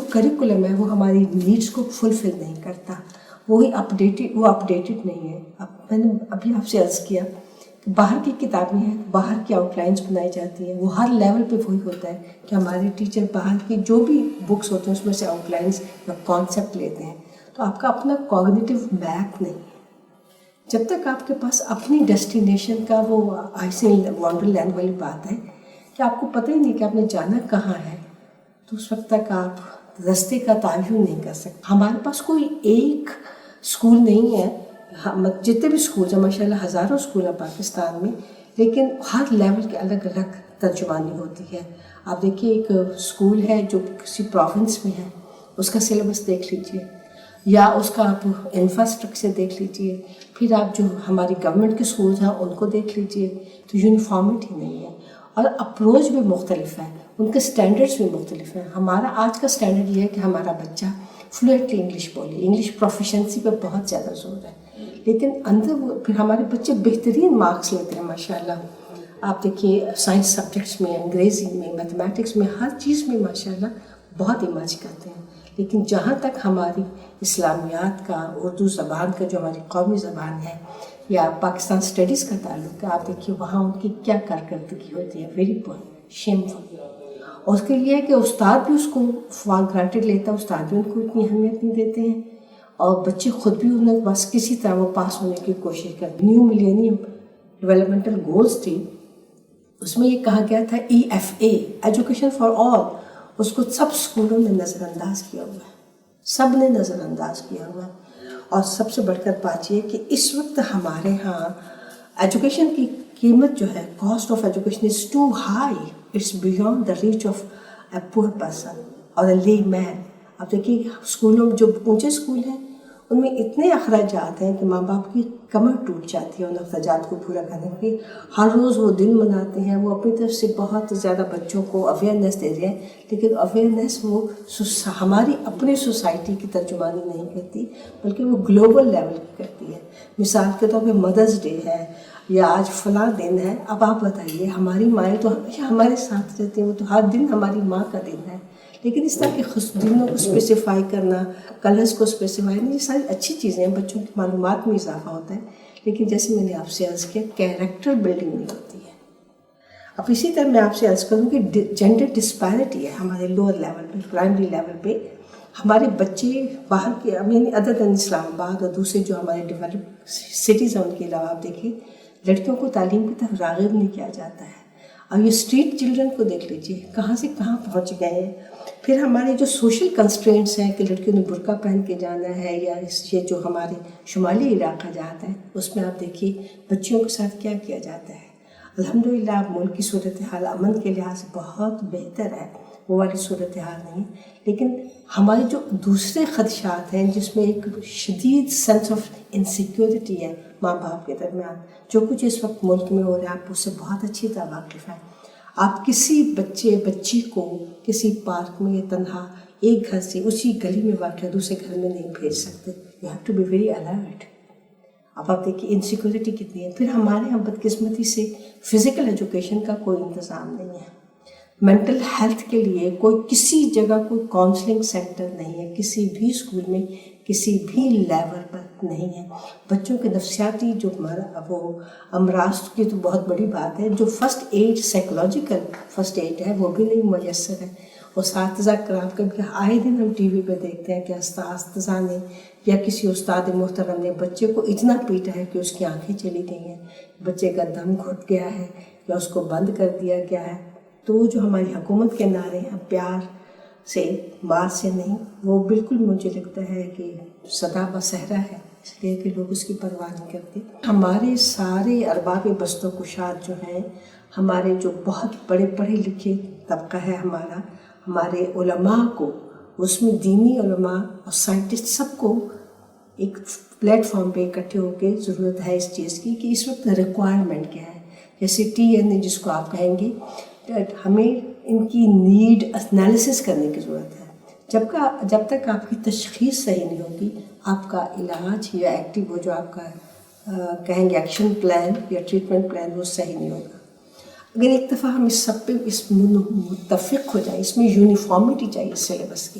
Curriculum ہے وہ ہماری نیڈس کو فلفل نہیں کرتا، وہ اپڈیٹڈ نہیں ہے. اب میں نے ابھی آپ سے عرض کیا کہ باہر کی کتابیں ہیں، باہر کی آؤٹ لائنس بنائی جاتی ہیں، وہ ہر لیول پہ وہی ہوتا ہے کہ ہمارے ٹیچر باہر کی جو بھی بکس ہوتے ہیں اس میں سے آؤٹ لائنس یا کانسیپٹ لیتے ہیں. تو آپ کا اپنا کوگنیٹیو میپ نہیں ہے. جب تک آپ کے پاس اپنی ڈیسٹینیشن کا وہ آئسن وانڈر لینڈ والی بات ہے کہ آپ کو پتہ ہی نہیں کہ آپ نے جانا کہاں ہے، تو اس وقت تک آپ راستے کا تعین نہیں کر سکتے. ہمارے پاس کوئی ایک اسکول نہیں ہے، جتنے بھی اسکولز ہیں ماشاء اللہ ہزاروں اسکول ہیں پاکستان میں، لیکن ہر لیول کے الگ الگ ترجمانی ہوتی ہے. آپ دیکھیے ایک اسکول ہے جو کسی پروونس میں ہے، اس کا سلیبس دیکھ لیجئے، یا اس کا آپ انفراسٹرکچر دیکھ لیجئے، پھر آپ جو ہماری گورنمنٹ کے اسکولز ہیں ان کو دیکھ لیجئے، تو یونیفارمٹی نہیں ہے اور اپروچ بھی مختلف ہے، ان کے اسٹینڈرڈس بھی مختلف ہیں. ہمارا آج کا اسٹینڈرڈ یہ ہے کہ ہمارا بچہ فلوئنٹلی انگلش بولے، انگلش پروفیشنسی پہ بہت زیادہ زور ہے، لیکن اندر وہ پھر ہمارے بچے بہترین مارکس لیتے ہیں ماشاء اللہ. آپ دیکھیے سائنس سبجیکٹس میں، انگریزی میں، میتھمیٹکس میں، ہر چیز میں ماشاء اللہ بہت ایمرج کرتے ہیں. لیکن جہاں تک ہماری اسلامیات کا، اردو زبان کا جو ہماری قومی زبان ہے یا پاکستان اسٹڈیز کا تعلق ہے، آپ دیکھیے وہاں ان کی کیا کارکردگی ہوتی ہے، ویری پور، شیمفل. اور اس کے لیے ہے کہ استاد بھی اس کو فار گرانٹیڈ لیتا ہے، استاد بھی ان کو اتنی اہمیت نہیں دیتے ہیں، اور بچے خود بھی انہیں بس کسی طرح وہ پاس ہونے کی کوشش کرتے. نیو ملینیم ڈیولپمنٹل گولز تھی، اس میں یہ کہا گیا تھا EFA ایجوکیشن فار آل، اس کو سب اسکولوں میں نظر انداز کیا ہوا ہے، سب نے نظر انداز کیا ہوا ہے. اور سب سے بڑھ کر بات یہ کہ اس وقت ہمارے ہاں ایجوکیشن کی قیمت جو ہے، cost of education is too high, it's beyond the reach of a poor person اور اے لے مین. اب دیکھیے اسکولوں میں جو اونچے اسکول ہیں ان میں اتنے اخراجات ہیں کہ ماں باپ کی کمر ٹوٹ جاتی ہے ان اخراجات کو پورا کرنے کی. ہر روز وہ دن مناتے ہیں، وہ اپنی طرف سے بہت زیادہ بچوں کو اویئرنیس دے رہے ہیں، لیکن اویئرنیس وہ ہماری اپنی سوسائٹی کی ترجمانی نہیں کرتی بلکہ وہ گلوبل لیول کی کرتی ہے. مثال کے طور پہ مدرس ڈے ہے یا آج فلاں دن ہے. اب آپ بتائیے، ہماری مائیں تو ہمیشہ ہمارے ساتھ رہتی ہیں، وہ تو ہر دن ہماری ماں کا دن ہے، لیکن اس طرح کے دنوں کو اسپیسیفائی کرنا، کلرز کو اسپیسیفائی کرنا، یہ ساری اچھی چیزیں ہیں، بچوں کی معلومات میں اضافہ ہوتا ہے، لیکن جیسے میں نے آپ سے عرض کیا کیریکٹر بلڈنگ نہیں ہوتی ہے. اب اسی طرح میں آپ سے عرض کروں کہ جینڈر ڈسپیرٹی ہے ہمارے لوور لیول پہ، پرائمری لیول پہ. ہمارے بچے باہر کے یعنی ادر دین اسلام آباد اور دوسرے جو ہمارے ڈیولپ سٹیز ہیں ان کے علاوہ آپ دیکھیں لڑکیوں کو تعلیم کی طرف راغب نہیں کیا جاتا ہے. اور یہ اسٹریٹ چلڈرن کو دیکھ لیجیے کہاں سے کہاں پہنچ گئے ہیں. پھر ہمارے جو سوشل کنسٹرینٹس ہیں کہ لڑکیوں نے برقع پہن کے جانا ہے، یا یہ جو ہمارے شمالی علاقہ جاتا ہے اس میں آپ دیکھیے بچیوں کے ساتھ کیا کیا جاتا ہے. الحمدللہ اب ملک کی صورتحال امن کے لحاظ سے بہت بہتر ہے، وہ والی صورتحال نہیں، لیکن ہمارے جو دوسرے خدشات ہیں جس میں ایک شدید سینس آف انسیکیورٹی ہے ماں باپ کے درمیان. جو کچھ اس وقت ملک میں ہو رہا ہے آپ اس سے بہت اچھی طرح واقف ہیں. آپ کسی بچی کو کسی پارک میں تنہا ایک گھر سے اسی گلی میں واقع دوسرے گھر میں نہیں بھیج سکتے. You have to be very alert. اب آپ دیکھیے انسیکیورٹی کتنی ہے. پھر ہمارے یہاں بدقسمتی سے فزیکل ایجوکیشن کا کوئی انتظام نہیں ہے. مینٹل ہیلتھ کے لیے کسی جگہ کوئی کاؤنسلنگ سینٹر نہیں ہے، کسی بھی اسکول میں کسی بھی لیول پر نہیں ہے. بچوں کے نفسیاتی جو وہ امراض کی تو بہت بڑی بات ہے، جو first aid psychological first aid ہے وہ بھی نہیں میسر ہے. اساتذہ کرام کبھی آئے دن ہم ٹی وی پہ دیکھتے ہیں کہ اساتذہ نے یا کسی استاد محترم نے بچے کو اتنا پیٹا ہے کہ اس کی آنکھیں چلی گئی ہیں، بچے کا دم گھٹ گیا ہے یا اس کو بند کر دیا گیا ہے. تو جو ہماری حکومت کے نعرے ہیں پیار سے مار سے نہیں، وہ بالکل مجھے لگتا ہے کہ سدا بصحرا ہے، اس لیے کہ لوگ اس کی پرواہ نہیں کرتے. ہمارے سارے ارباب بست و کشاد جو ہیں، ہمارے جو بہت بڑے پڑھے لکھے طبقہ ہے ہمارے علماء کو، اس میں دینی علماء اور سائنٹسٹ سب کو ایک پلیٹ فارم پہ اکٹھے ہو کے ضرورت ہے اس چیز کی کہ اس وقت ریکوائرمنٹ کیا ہے. جیسے TN جس کو آپ کہیں گے، ہمیں ان کی نیڈ انالیسس کرنے کی ضرورت ہے. جب تک آپ کی تشخیص صحیح نہیں ہوگی آپ کا علاج یا ایکٹیو وہ جو آپ کا کہیں گے ایکشن پلان یا ٹریٹمنٹ پلان وہ صحیح نہیں ہوگا. اگر ایک دفعہ ہم اس سب پہ متفق ہو جائیں، اس میں یونیفارمٹی چاہیے سلیبس کی،